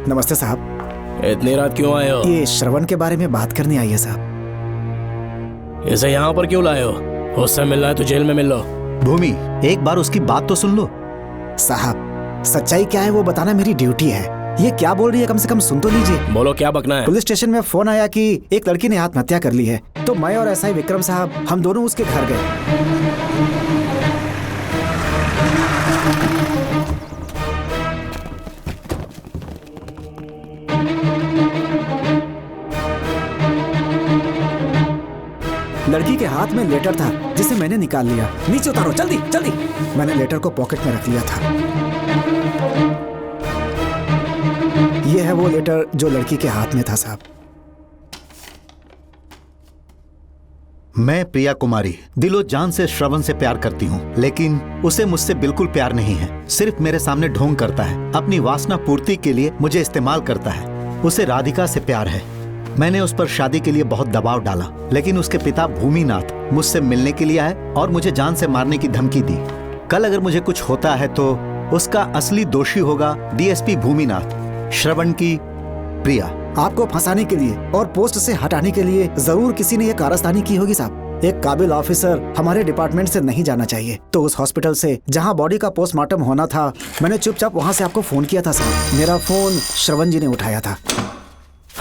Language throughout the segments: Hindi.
नमस्ते साहब। इतनी रात क्यों आए हो? ये श्रवण के बारे में बात करनी आई है साहब। इसे यहाँ पर क्यों लाए हो? उससे मिलना है तो जेल में मिल लो। भूमि, एक बार उसकी बात तो सुन लो। साहब, सच्चाई क्या है वो बताना मेरी ड्यूटी है। ये क्या बोल रही है, कम से कम सुन तो लीजिए। बोलो, क्या बकना है? पुलिस स्टेशन में फोन आया कि एक लड़की ने आत्महत्या कर ली है, तो मैं और एसआई विक्रम साहब हम दोनों उसके घर गए। लड़की के हाथ में लेटर था जिसे मैंने निकाल लिया। नीचे उतारो, जल्दी जल्दी। मैंने लेटर को पॉकेट में रख लिया था। यह है वो लेटर जो लड़की के हाथ में था साहब। मैं प्रिया कुमारी दिलो जान से श्रवण से प्यार करती हूँ, लेकिन उसे मुझसे बिल्कुल प्यार नहीं है। सिर्फ मेरे सामने ढोंग करता है, अपनी वासना पूर्ति के लिए मुझे इस्तेमाल करता है। उसे राधिका से प्यार है। मैंने उस पर शादी के लिए बहुत दबाव डाला, लेकिन उसके पिता भूमिनाथ मुझसे मिलने के लिए आए और मुझे जान से मारने की धमकी दी। कल अगर मुझे कुछ होता है तो उसका असली दोषी होगा डीएसपी भूमिनाथ। श्रवण की प्रिया। आपको फंसाने के लिए और पोस्ट से हटाने के लिए जरूर किसी ने ये कारस्तानी की होगी साहब। एक काबिल ऑफिसर हमारे डिपार्टमेंट से नहीं जाना चाहिए। तो उस हॉस्पिटल से जहां बॉडी का पोस्टमार्टम होना था, मैंने चुपचाप वहां से आपको फोन किया था साहब। मेरा फोन श्रवण जी ने उठाया था।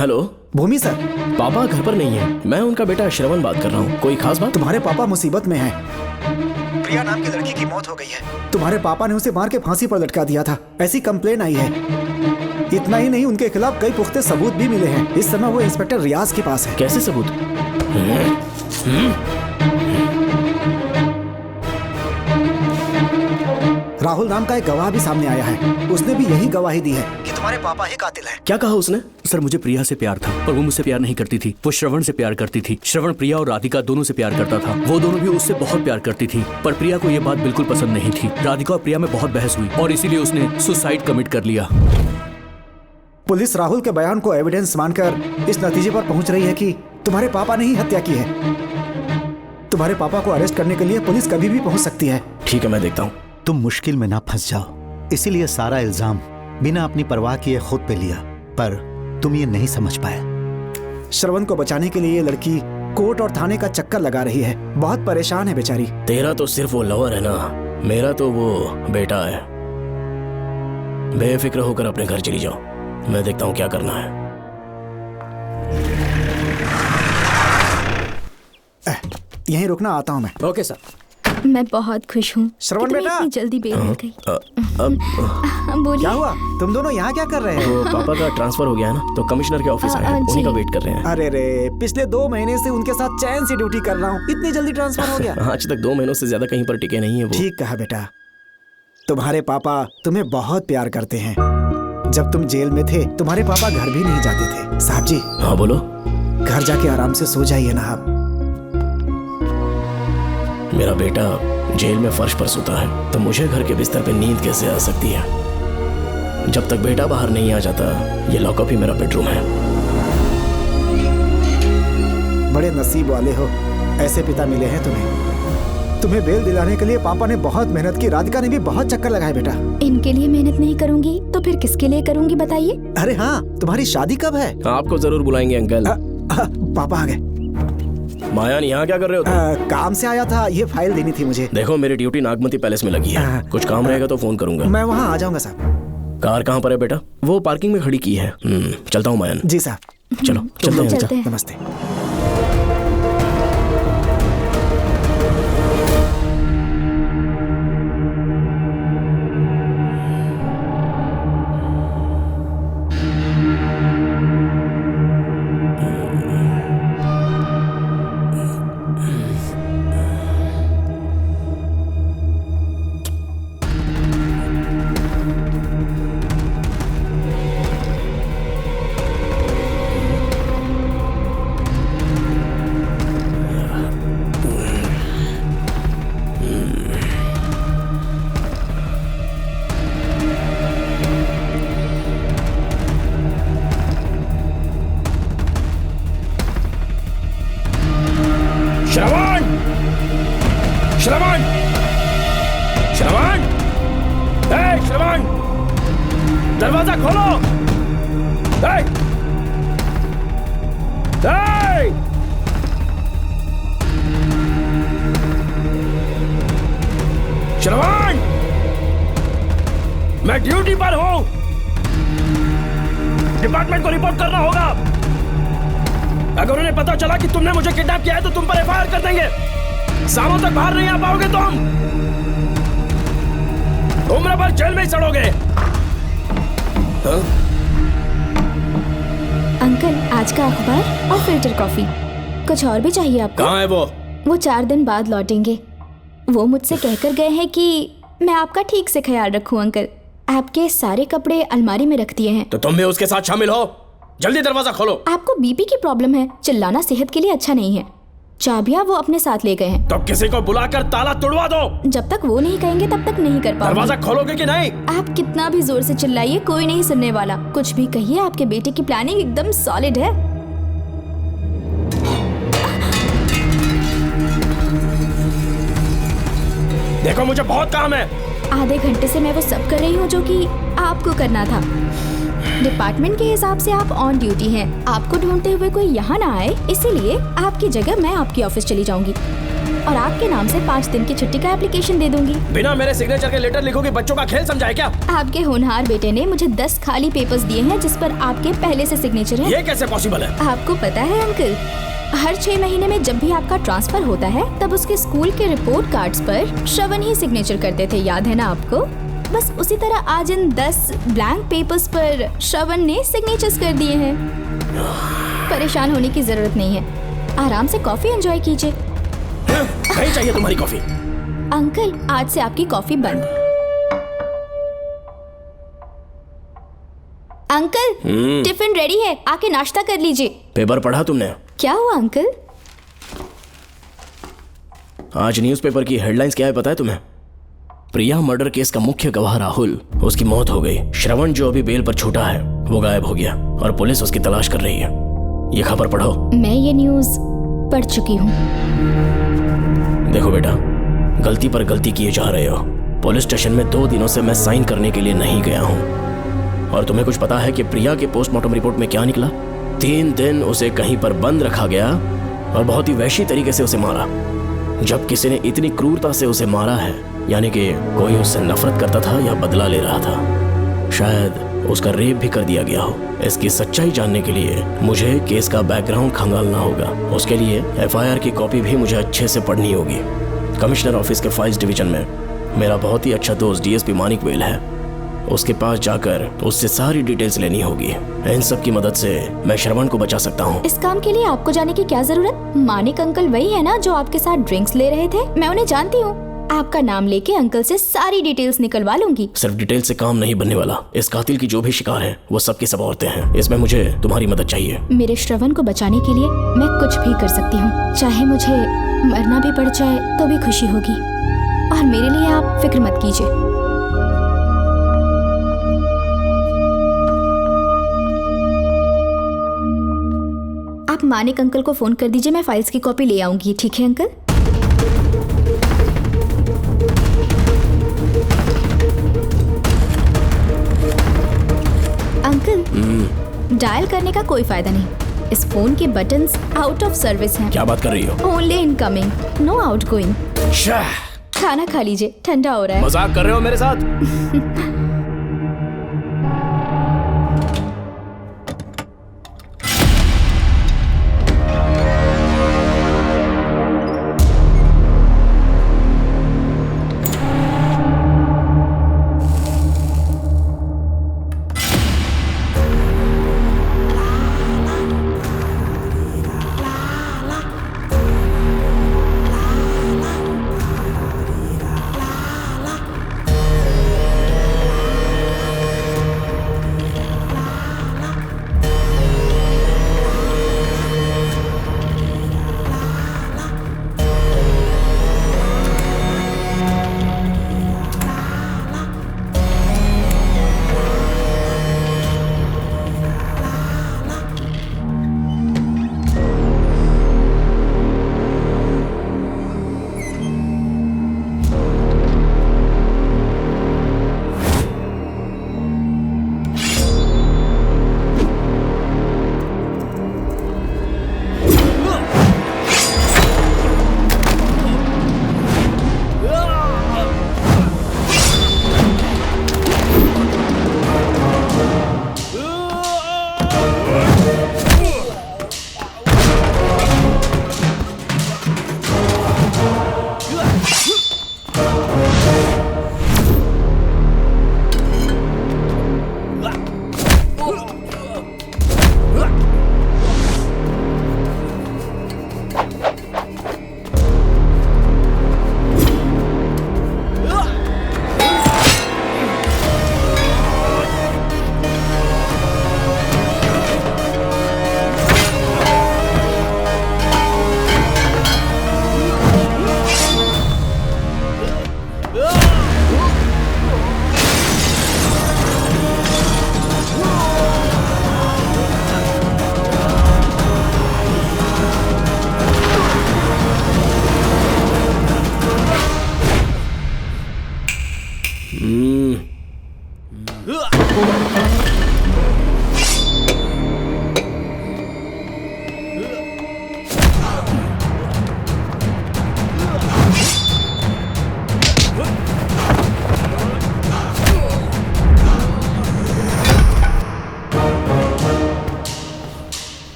हेलो भूमि सर। पापा घर पर नहीं है, मैं उनका बेटा श्रवण बात कर रहा हूँ। कोई खास बात? तुम्हारे पापा मुसीबत में हैं। प्रिया नाम की लड़की की मौत हो गई है। तुम्हारे पापा ने उसे मार के फांसी पर लटका दिया था, ऐसी कंप्लेन आई है। इतना ही नहीं, उनके खिलाफ कई पुख्ते सबूत भी मिले हैं। इस समय वो इंस्पेक्टर रियाज के पास है। कैसे सबूत? राहुल नाम का एक गवाह भी सामने आया है। उसने भी यही गवाही दी है कि तुम्हारे पापा ही कातिल हैं। क्या कहा उसने? सर, मुझे प्रिया से प्यार था, पर वो मुझसे प्यार नहीं करती थी। वो श्रवण से प्यार करती थी। श्रवण प्रिया और राधिका दोनों से प्यार करता था। वो दोनों भी उससे बहुत प्यार करती थी, पर प्रिया को ये बात बिल्कुल पसंद नहीं थी। राधिका और प्रिया में बहुत बहस हुई और इसीलिए उसने सुसाइड कमिट कर लिया। पुलिस राहुल के बयान को एविडेंस मानकर इस नतीजे पर पहुंच रही है कि तुम्हारे पापा ने ही हत्या की है। तुम्हारे पापा को अरेस्ट करने के लिए पुलिस कभी भी पहुंच सकती है। ठीक है, मैं देखता हूँ। तुम मुश्किल में ना फंस जाओ, इसीलिए सारा इल्जाम बिना अपनी परवाह किए खुद पे लिया, पर तुम ये नहीं समझ पाए। श्रवण को बचाने के लिए ये लड़की कोर्ट और थाने का चक्कर लगा रही है। बहुत परेशान है बेचारी। तेरा तो सिर्फ वो लवर है ना, मेरा तो वो बेटा है। बेफिक्र होकर अपने घर चली जाओ, मैं देखता हूँ क्या करना है। यहीं रुकना, आता हूँ मैं। Okay sir. मैं बहुत खुश हूँ। श्रवण बेटा, इतनी जल्दी बेल मिल गई। बोलिए। क्या हुआ? तुम दोनों यहाँ क्या कर रहे हैं? वो पापा का ट्रांसफर हो गया है ना, तो कमिश्नर के ऑफिस आए हैं, उन्हीं का वेट कर रहे हैं। अरे रे, पिछले 2 महीने से उनके साथ चैन से ड्यूटी कर रहा हूँ, इतनी जल्दी ट्रांसफर हो गया? आज तक 2 महीनों से ज्यादा कहीं पर टिके नहीं है वो। ठीक कहा बेटा। तुम्हारे पापा तुम्हें बहुत प्यार करते हैं। जब तुम जेल में थे, तुम्हारे पापा घर भी नहीं जाते थे। साहब जी। हाँ बोलो। घर जाके आराम से सो जाइए ना आप। मेरा बेटा जेल में फर्श पर सोता है, तो मुझे घर के बिस्तर पे नींद कैसे आ सकती है? जब तक बेटा बाहर नहीं आ जाता, ये लॉकअप ही मेरा बेडरूम है। बड़े नसीब वाले हो, ऐसे पिता मिले हैं तुम्हें। तुम्हें बेल दिलाने के लिए पापा ने बहुत मेहनत की। राधिका ने भी बहुत चक्कर लगाए बेटा। इनके लिए मेहनत नहीं करूंगी तो फिर किसके लिए करूंगी बताइए? अरे हाँ, तुम्हारी शादी कब है? आपको जरूर बुलाएंगे अंकल। पापा आ गए। मायान, यहाँ क्या कर रहे हो तुम? काम से आया था, ये फाइल देनी थी मुझे। देखो, मेरी ड्यूटी नागमती पैलेस में लगी है। कुछ काम रहेगा तो फोन करूंगा। मैं वहाँ आ जाऊंगा साहब। कार कहाँ पर है बेटा? वो पार्किंग में खड़ी की है। चलता हूँ मायान। जी साहब। चलो चलते हैं। नमस्ते। श्रवण! श्रवण! श्रवण! श्रवण! दरवाजा खोलो! श्रवण, मैं ड्यूटी पर हूं। डिपार्टमेंट को रिपोर्ट करना होगा। अगर उन्हें पता चला कि तुमने मुझे किडनैप किया है तो तुम पर एफआईआर कर देंगे। शामों तक बाहर नहीं आ पाओगे तुम। उम्र भर जेल में ही सड़ोगे। अंकल, आज का अखबार और फिल्टर कॉफी। कुछ और भी चाहिए आपको? कहाँ है वो? वो 4 दिन बाद लौटेंगे। वो मुझसे कहकर गए हैं कि मैं आपका ठीक से ख्याल रखूं अंकल। आपके सारे कपड़े अलमारी में रख दिए हैं। तो तुम भी उसके साथ शामिल हो। जल्दी दरवाजा खोलो। आपको बीपी की प्रॉब्लम है, चिल्लाना सेहत के लिए अच्छा नहीं है। चाबियां वो अपने साथ ले गए हैं। तो किसी को बुलाकर ताला तोड़वा दो। जब तक वो नहीं कहेंगे तब तक नहीं कर पाऊंगी। दरवाजा खोलोगे कि नहीं? आप कितना भी जोर से चिल्लाइए, कोई नहीं सुनने वाला। कुछ भी कहिए, आपके बेटे की प्लानिंग एकदम सॉलिड है। देखो, मुझे बहुत काम है। आधे घंटे से मैं वो सब कर रही हूँ जो कि आपको करना था। डिपार्टमेंट के हिसाब से आप ऑन ड्यूटी हैं। आपको ढूंढते हुए कोई यहाँ ना आए, इसीलिए आपकी जगह मैं आपकी ऑफिस चली जाऊंगी और आपके नाम से 5 दिन की छुट्टी का एप्लीकेशन दे दूंगी। बिना मेरे सिग्नेचर के लेटर लिखोगे? बच्चों का खेल समझा है क्या? आपके होनहार बेटे ने मुझे 10 खाली पेपर्स दिए हैं जिस पर आपके पहले से सिग्नेचर है। ये कैसे पॉसिबल है? आपको पता है अंकल, हर 6 महीने में जब भी आपका ट्रांसफर होता है तब उसके स्कूल के रिपोर्ट कार्ड्स पर श्रवण ही सिग्नेचर करते थे, याद है ना आपको? बस उसी तरह आज इन 10 ब्लैंक पेपर्स पर श्रवण ने सिग्नेचर्स कर दिए हैं। परेशान होने की जरूरत नहीं है, आराम से कॉफी एंजॉय कीजिए। नहीं चाहिए तुम्हारी कॉफी। अंकल, आज से आपकी कॉफी बंद। अंकल, टिफिन रेडी है, आके नाश्ता कर लीजिए। पेपर पढ़ा तुमने? क्या हुआ अंकल? आज न्यूज़पेपर की हेडलाइंस क्या है पता है तुम्हें? प्रिया मर्डर केस का मुख्य गवाह राहुल, उसकी मौत हो गई। श्रवण जो अभी बेल पर छूटा है वो गायब हो गया और पुलिस उसकी तलाश कर रही है। ये खबर पढ़ो। मैं ये न्यूज़ पढ़ चुकी हूँ। देखो बेटा, गलती पर गलती किए जा रहे हो। पुलिस स्टेशन में 2 दिनों से मैं साइन करने के लिए नहीं गया हूँ। और तुम्हें कुछ पता है कि प्रिया के पोस्टमार्टम रिपोर्ट में क्या निकला? 3 दिन उसे कहीं पर बंद रखा गया और बहुत ही वैशी तरीके से उसे मारा। जब किसी ने इतनी क्रूरता से उसे मारा है, यानी कि कोई उससे नफरत करता था या बदला ले रहा था। शायद उसका रेप भी कर दिया गया हो। इसकी सच्चाई जानने के लिए मुझे केस का बैकग्राउंड खंगालना होगा। उसके लिए एफआईआर की कॉपी भी मुझे अच्छे से पढ़नी होगी। कमिश्नर ऑफिस के फाइल्स डिवीजन में मेरा बहुत ही अच्छा दोस्त डीएसपी मानिक वेल है। उसके पास जाकर उससे सारी डिटेल्स लेनी होगी। इन सब की मदद से मैं श्रवण को बचा सकता हूँ। इस काम के लिए आपको जाने की क्या जरूरत? मानिक अंकल वही है ना जो आपके साथ ड्रिंक्स ले रहे थे? मैं उन्हें जानती हूँ। आपका नाम लेके अंकल से सारी डिटेल्स निकलवा लूंगी। सिर्फ डिटेल से काम नहीं बनने वाला। इस कातिल की जो भी शिकार है वो सबकी सब औरतें हैं। इसमें मुझे तुम्हारी मदद चाहिए। मेरे श्रवण को बचाने के लिए मैं कुछ भी कर सकती हूँ। चाहे मुझे मरना भी पड़ जाए तो भी खुशी होगी। और मेरे लिए आप फिक्र मत कीजिए। आप मानिक अंकल को फोन कर दीजिए, मैं फाइल्स की कॉपी ले आऊंगी। ठीक है अंकल? अंकल, डायल करने का कोई फायदा नहीं। इस फोन के बटन्स आउट ऑफ सर्विस हैं। क्या बात कर रही हो? Only incoming, no outgoing. खाना खा लीजिए, ठंडा हो रहा है। मजाक कर रहे हो मेरे साथ?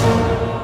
है।